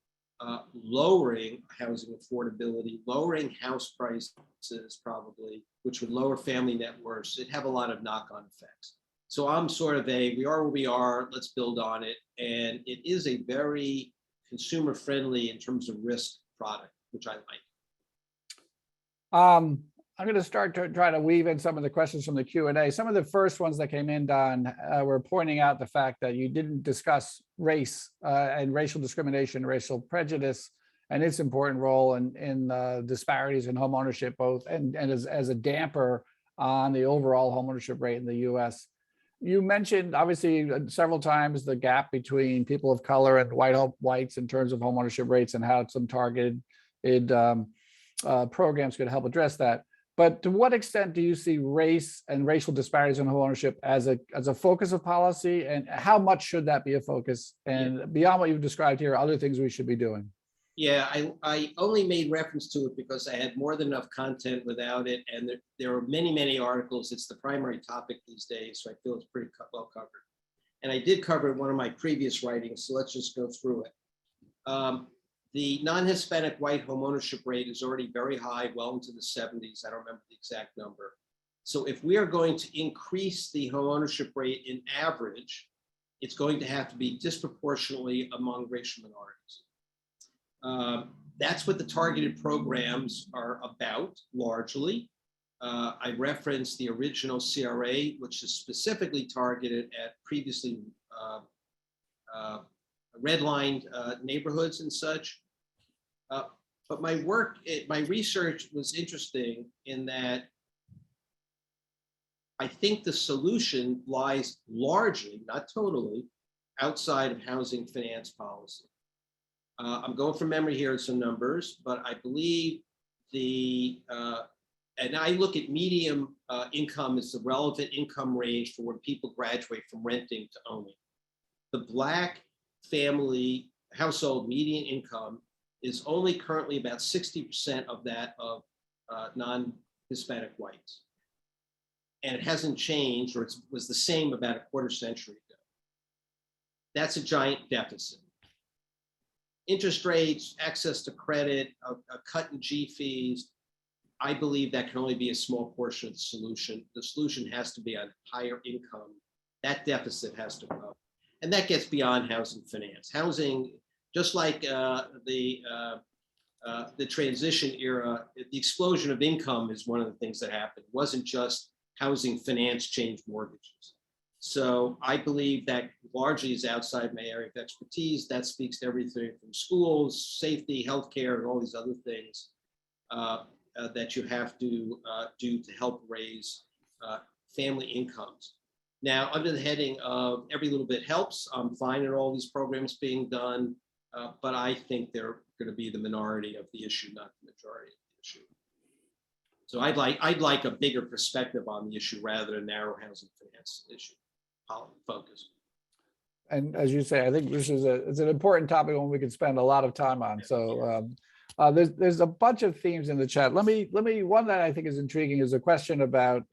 lowering housing affordability, lowering house prices probably, which would lower family net worths. It'd have a lot of knock-on effects. So I'm sort of we are where we are, let's build on it. And it is a very consumer friendly in terms of risk product, which I like. I'm going to start to try to weave in some of the questions from the Q&A. Some of the first ones that came in, Don, were pointing out the fact that you didn't discuss race and racial discrimination, racial prejudice, and its important role in disparities in homeownership, both and as a damper on the overall homeownership rate in the U.S. You mentioned, obviously, several times the gap between people of color and whites in terms of homeownership rates and how some targeted programs could help address that. But to what extent do you see race and racial disparities in homeownership as a focus of policy, and how much should that be a focus? And beyond what you've described here, other things we should be doing? Yeah, I only made reference to it because I had more than enough content without it. And there are many, many articles. It's the primary topic these days, so I feel it's pretty well covered. And I did cover one of my previous writings, so let's just go through it. The non-Hispanic white homeownership rate is already very high, well into the 70s. I don't remember the exact number. So if we are going to increase the homeownership rate in average, it's going to have to be disproportionately among racial minorities. That's what the targeted programs are about largely. I referenced the original CRA, which is specifically targeted at previously redlined neighborhoods and such. But my research was interesting in that I think the solution lies largely, not totally, outside of housing finance policy. I'm going from memory here in some numbers, but I believe and I look at medium income as the relevant income range for when people graduate from renting to owning. The Black family household median income is only currently about 60% of that of non-Hispanic whites. And it hasn't changed, or it was the same about a quarter century ago. That's a giant deficit. Interest rates, access to credit, a cut in G fees, I believe that can only be a small portion of the solution. The solution has to be on higher income. That deficit has to grow. And that gets beyond housing finance. Housing, just like the transition era, the explosion of income is one of the things that happened. It wasn't just housing finance changed mortgages. So I believe that largely is outside my area of expertise. That speaks to everything from schools, safety, healthcare, and all these other things that you have to do to help raise family incomes. Now, under the heading of every little bit helps, I'm fine in all these programs being done, but I think they're going to be the minority of the issue, not the majority of the issue. So I'd like a bigger perspective on the issue rather than a narrow housing finance issue focus. And as you say, I think this is it's an important topic one we could spend a lot of time on. So there's a bunch of themes in the chat. Let me one that I think is intriguing is a question about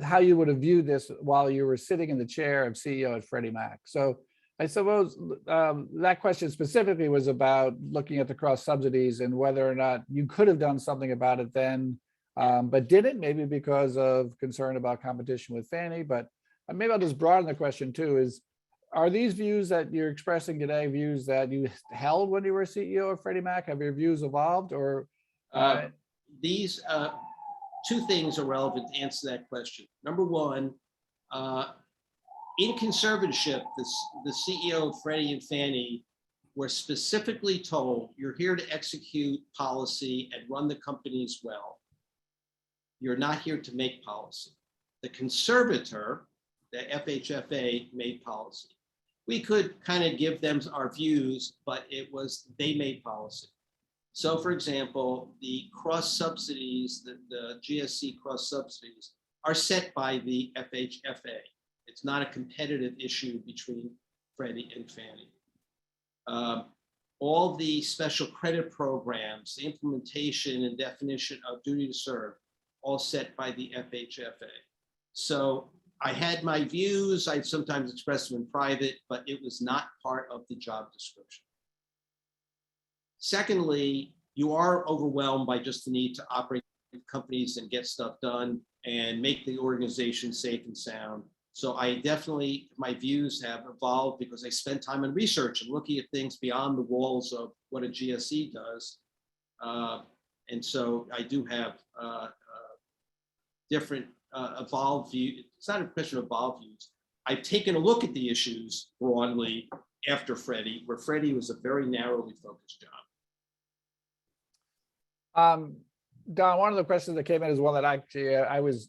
how you would have viewed this while you were sitting in the chair of CEO at Freddie Mac. So I suppose that question specifically was about looking at the cross subsidies and whether or not you could have done something about it then, but didn't, maybe because of concern about competition with Fannie. But maybe I'll just broaden the question too, is, are these views that you're expressing today views that you held when you were CEO of Freddie Mac? Have your views evolved, or? These two things are relevant to answer that question. Number one, in conservatorship, the CEO of Freddie and Fannie were specifically told, you're here to execute policy and run the companies well. You're not here to make policy. The conservator, the FHFA, made policy. We could kind of give them our views, but they made policy. So for example, the cross-subsidies, the GSC cross-subsidies are set by the FHFA. It's not a competitive issue between Freddie and Fannie. All the special credit programs, the implementation and definition of duty to serve, all set by the FHFA. So I had my views, I'd sometimes express them in private, but it was not part of the job description. Secondly, you are overwhelmed by just the need to operate companies and get stuff done and make the organization safe and sound. So I definitely, my views have evolved because I spent time in research and looking at things beyond the walls of what a GSE does. And so I do have different evolved views. It's not a question of evolved views. I've taken a look at the issues broadly after Freddie, where Freddie was a very narrowly focused job. Don, one of the questions that came in is one that actually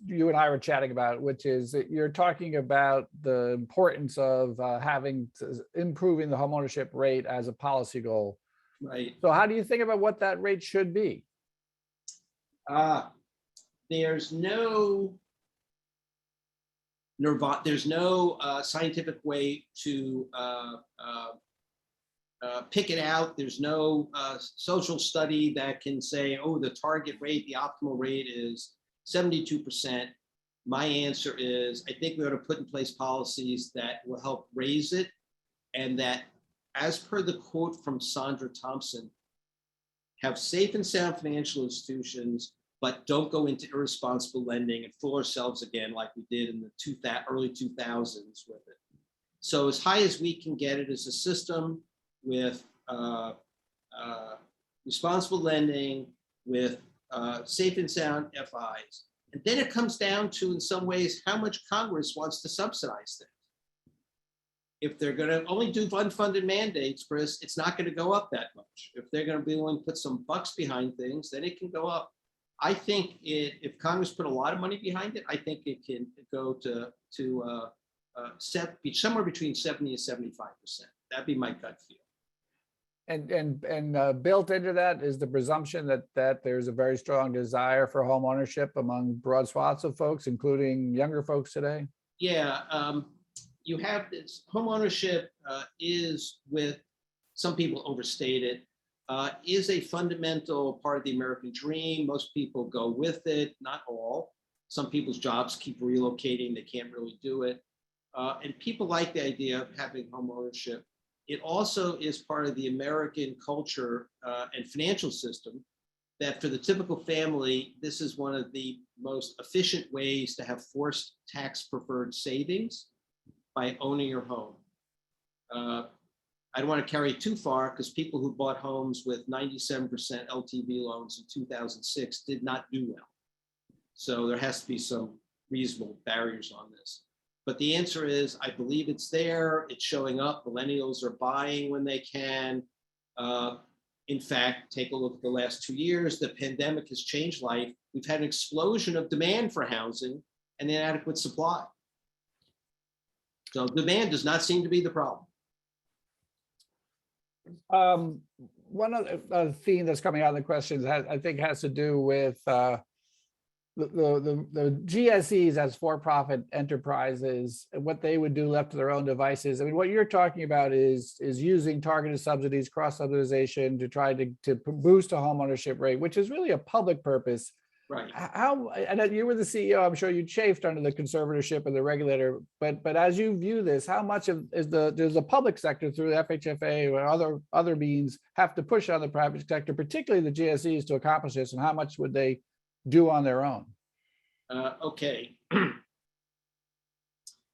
you and I were chatting about, which is that you're talking about the importance of improving the homeownership rate as a policy goal. Right. So how do you think about what that rate should be? There's no scientific way to pick it out. There's no social study that can say, oh, the target rate, the optimal rate is 72%. My answer is, I think we ought to put in place policies that will help raise it, and that, as per the quote from Sandra Thompson, have safe and sound financial institutions, but don't go into irresponsible lending and fool ourselves again like we did in the early 2000s with it. So as high as we can get it as a system with responsible lending, with safe and sound FIs. And then it comes down to, in some ways, how much Congress wants to subsidize things. If they're going to only do unfunded mandates, Chris, it's not going to go up that much. If they're going to be willing to put some bucks behind things, then it can go up. I think if Congress put a lot of money behind it, I think it can go to somewhere between 70 and 75%. That'd be my gut feel. And built into that is the presumption that there's a very strong desire for home ownership among broad swaths of folks, including younger folks today. Yeah, you have this home ownership is, with some people overstate it, is a fundamental part of the American dream. Most people go with it, not all. Some people's jobs keep relocating, they can't really do it. And people like the idea of having home ownership. It also is part of the American culture and financial system that for the typical family, this is one of the most efficient ways to have forced tax preferred savings by owning your home. I don't want to carry it too far, because people who bought homes with 97% LTV loans in 2006 did not do well. So there has to be some reasonable barriers on this. But the answer is, I believe it's there. It's showing up. Millennials are buying when they can. In fact, take a look at the last 2 years. The pandemic has changed life. We've had an explosion of demand for housing and inadequate supply. So demand does not seem to be the problem. One of the theme that's coming out of the questions, I think, has to do with the GSEs as for-profit enterprises, what they would do left to their own devices. I mean, what you're talking about is using targeted subsidies, cross-subsidization to try to boost a homeownership rate, which is really a public purpose. Right. How, and you were the CEO, I'm sure you chafed under the conservatorship of the regulator, but as you view this, how much of does the public sector through the FHFA or other means have to push on the private sector, particularly the GSEs, to accomplish this, and how much would they do on their own? Okay.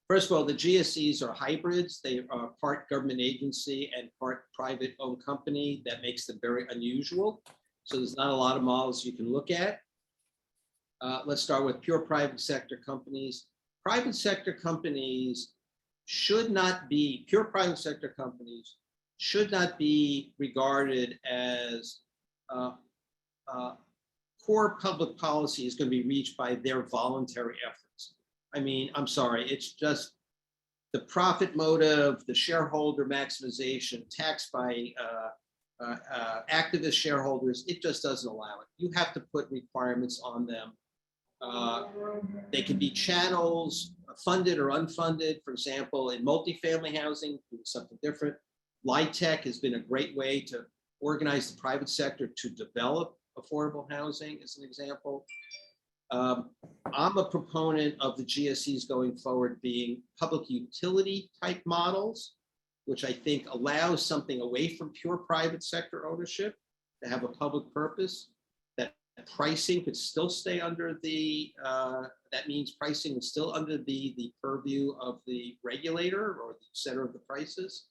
First of all, the GSEs are hybrids. They are part government agency and part private owned company. That makes them very unusual. So there's not a lot of models you can look at. Let's start with pure private sector companies. Private sector companies should not be, pure private sector companies should not be regarded as core public policy is going to be reached by their voluntary efforts. I mean, I'm sorry, it's just the profit motive, the shareholder maximization, taxed by activist shareholders. It just doesn't allow it. You have to put requirements on them. They can be channels, funded or unfunded. For example, in multifamily housing, something different. LIHTC has been a great way to organize the private sector to develop affordable housing, as an example. I'm a proponent of the GSEs going forward being public utility type models, which I think allows something away from pure private sector ownership to have a public purpose. That pricing could still stay under the, that means pricing is still under the purview of the regulator or the center of the prices.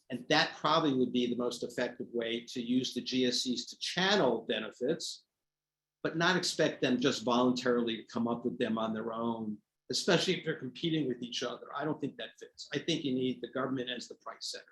And that probably would be the most effective way to use the GSEs to channel benefits, but not expect them just voluntarily to come up with them on their own, especially if they're competing with each other. I don't think that fits. I think you need the government as the price setter.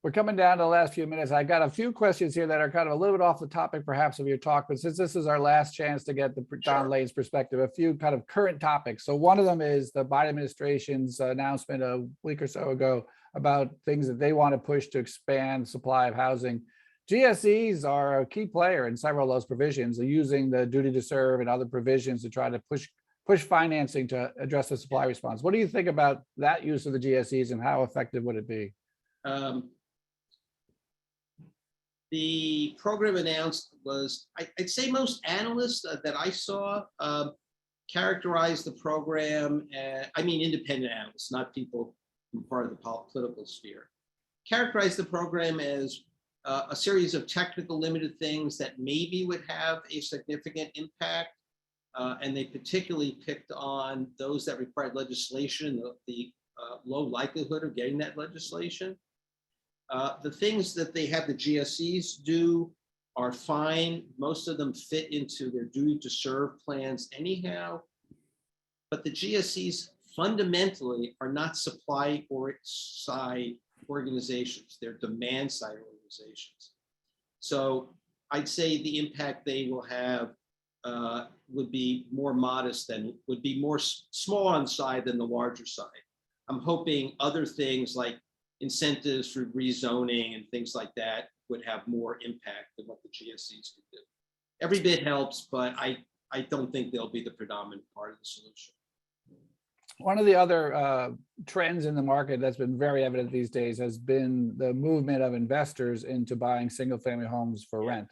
We're coming down to the last few minutes. I got a few questions here that are kind of a little bit off the topic, perhaps, of your talk, but since this is our last chance to get the Don Layton's perspective, a few kind of current topics. So one of them is the Biden administration's announcement a week or so ago about things that they want to push to expand supply of housing. GSEs are a key player in several of those provisions, using the duty to serve and other provisions to try to push financing to address the supply response. What do you think about that use of the GSEs, and how effective would it be? The program announced was, I'd say most analysts that I saw characterized the program, I mean independent analysts, not people who are part of the political sphere, characterized the program as a series of technical limited things that maybe would have a significant impact. And they particularly picked on those that required legislation, the low likelihood of getting that legislation. The things that they have the GSEs do are fine. Most of them fit into their duty to serve plans anyhow. But the GSEs fundamentally are not supply or side organizations. They're demand side organizations. So I'd say the impact they will have would be more modest than, would be more small on side than the larger side. I'm hoping other things like incentives for rezoning and things like that would have more impact than what the GSEs could do. Every bit helps, but I don't think they'll be the predominant part of the solution. One of the other trends in the market that's been very evident these days has been the movement of investors into buying single-family homes for rent.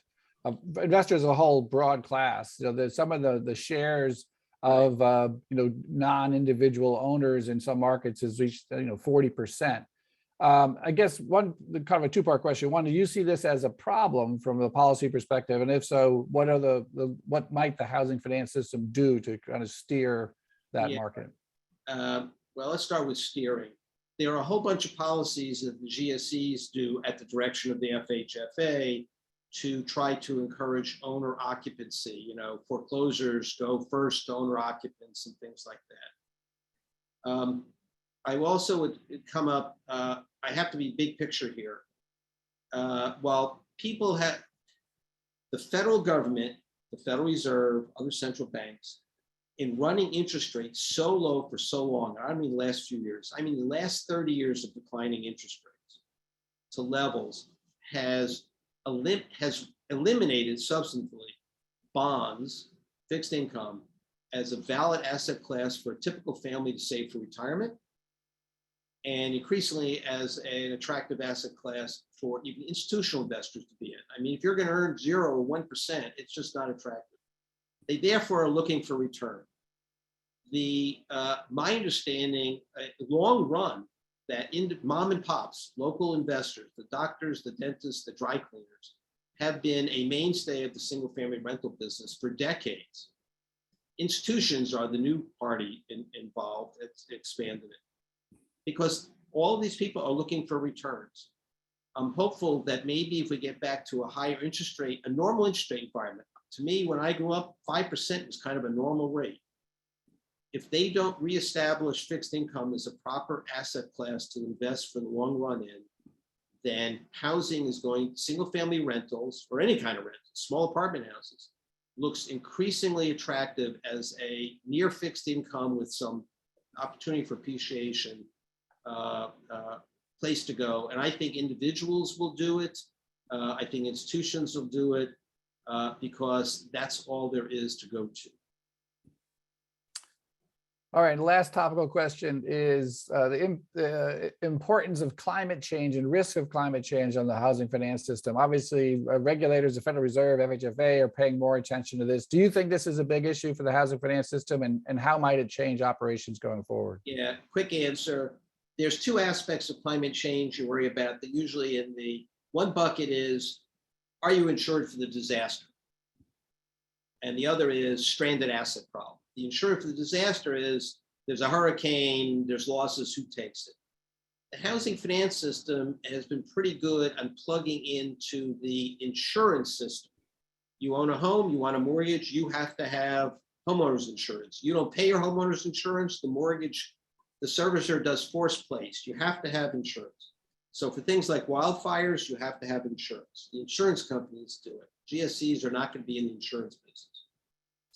Investors as a whole, broad class. There's some of the shares of non-individual owners in some markets has reached 40%. I guess kind of a two-part question. One, do you see this as a problem from a policy perspective? And if so, what are what might the housing finance system do to kind of steer that market? Well, let's start with steering. There are a whole bunch of policies that the GSEs do at the direction of the FHFA to try to encourage owner occupancy. Foreclosures go first to owner occupants and things like that. I also would come up, I have to be big picture here. While people have, the federal government, the Federal Reserve, other central banks, in running interest rates so low for so long, I don't mean the last few years, I mean the last 30 years of declining interest rates to levels has eliminated substantively bonds, fixed income, as a valid asset class for a typical family to save for retirement, and increasingly as an attractive asset class for even institutional investors to be in. I mean, if you're going to earn 0 or 1%, it's just not attractive. They therefore are looking for return. My understanding, long run, that mom and pops, local investors, the doctors, the dentists, the dry cleaners, have been a mainstay of the single family rental business for decades. Institutions are the new party involved. It's expanded it because all of these people are looking for returns. I'm hopeful that maybe if we get back to a higher interest rate, a normal interest rate environment. To me, when I grew up, 5% was kind of a normal rate. If they don't reestablish fixed income as a proper asset class to invest for the long run in, then housing is going, single family rentals or any kind of rental, small apartment houses, looks increasingly attractive as a near fixed income with some opportunity for appreciation place to go. And I think individuals will do it. I think institutions will do it because that's all there is to go to. All right, last topical question is the importance of climate change and risk of climate change on the housing finance system. Obviously, regulators, the Federal Reserve, FHFA are paying more attention to this. Do you think this is a big issue for the housing finance system, and how might it change operations going forward? Yeah, quick answer. There's two aspects of climate change you worry about that usually in the one bucket is, are you insured for the disaster? And the other is stranded asset problem. The insured for the disaster is there's a hurricane, there's losses, who takes it? The housing finance system has been pretty good on plugging into the insurance system. You own a home, you want a mortgage, you have to have homeowners insurance. You don't pay your homeowners insurance, the mortgage, the servicer does force place. You have to have insurance. So for things like wildfires, you have to have insurance. The insurance companies do it. GSEs are not going to be in the insurance business.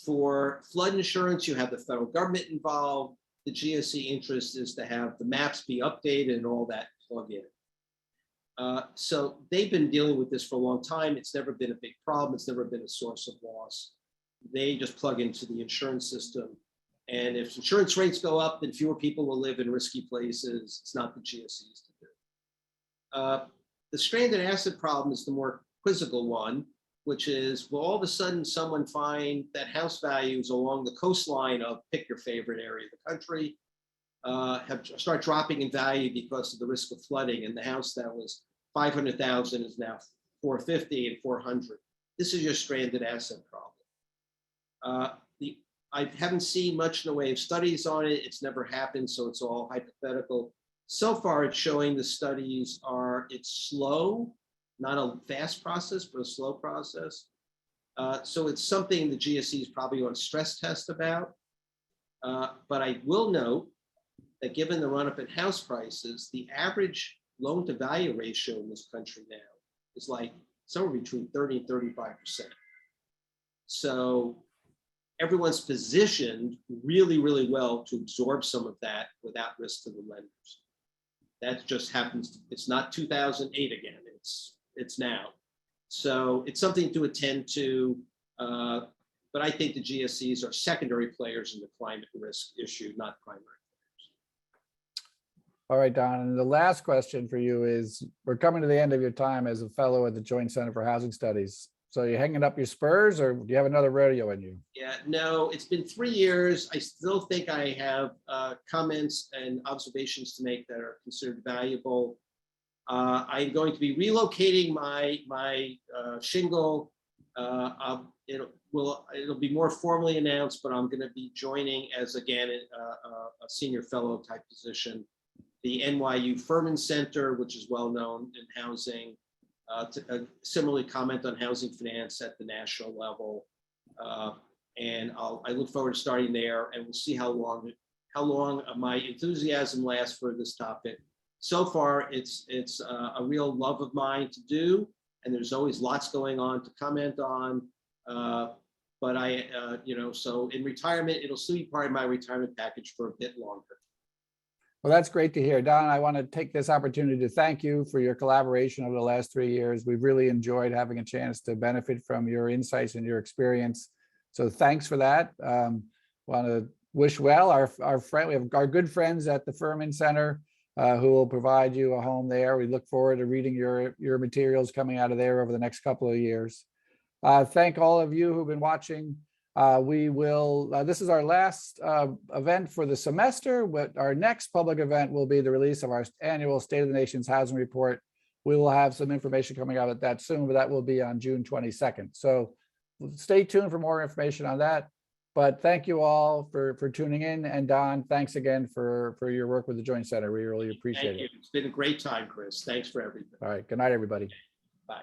For flood insurance, you have the federal government involved. The GSE interest is to have the maps be updated and all that plug in. So they've been dealing with this for a long time. It's never been a big problem. It's never been a source of loss. They just plug into the insurance system. And if insurance rates go up, then fewer people will live in risky places. It's not the GSEs to do. The stranded asset problem is the more quizzical one, which is, will all of a sudden someone find that house values along the coastline of pick your favorite area of the country start dropping in value because of the risk of flooding, and the house that was 500,000 is now 450 and 400. This is your stranded asset problem. I haven't seen much in the way of studies on it. It's never happened, so it's all hypothetical. So far, it's showing the studies it's slow, not a fast process, but a slow process. So it's something the GSE is probably going to stress test about. But I will note that given the run-up in house prices, the average loan to value ratio in this country now is like somewhere between 30 and 35%. So everyone's positioned really, really well to absorb some of that without risk to the lenders. That just happens. It's not 2008 again. It's now. So it's something to attend to. But I think the GSEs are secondary players in the climate risk issue, not primary. All right, Don, and the last question for you is, we're coming to the end of your time as a fellow at the Joint Center for Housing Studies. So you hanging up your spurs, or do you have another rodeo in you? Yeah, no, it's been 3 years. I still think I have comments and observations to make that are considered valuable. I'm going to be relocating my shingle. It'll be more formally announced, but I'm going to be joining as, again, a senior fellow type position. The NYU Furman Center, which is well known in housing, to similarly comment on housing finance at the national level. And I look forward to starting there, and we'll see how long my enthusiasm lasts for this topic. So far, it's a real love of mine to do, and there's always lots going on to comment on. But so in retirement, it'll still be part of my retirement package for a bit longer. Well, that's great to hear. Don, I want to take this opportunity to thank you for your collaboration over the last 3 years. We've really enjoyed having a chance to benefit from your insights and your experience. So thanks for that. Want to wish well our friend. We have our good friends at the Furman Center who will provide you a home there. We look forward to reading your materials coming out of there over the next couple of years. Thank all of you who've been watching. This is our last event for the semester, but our next public event will be the release of our annual State of the Nation's Housing Report. We will have some information coming out at that soon, but that will be on June 22nd. So stay tuned for more information on that. But thank you all for tuning in. And Don, thanks again for your work with the Joint Center. We really appreciate it. It's been a great time, Chris. Thanks for everything. All right. Good night, everybody. Bye.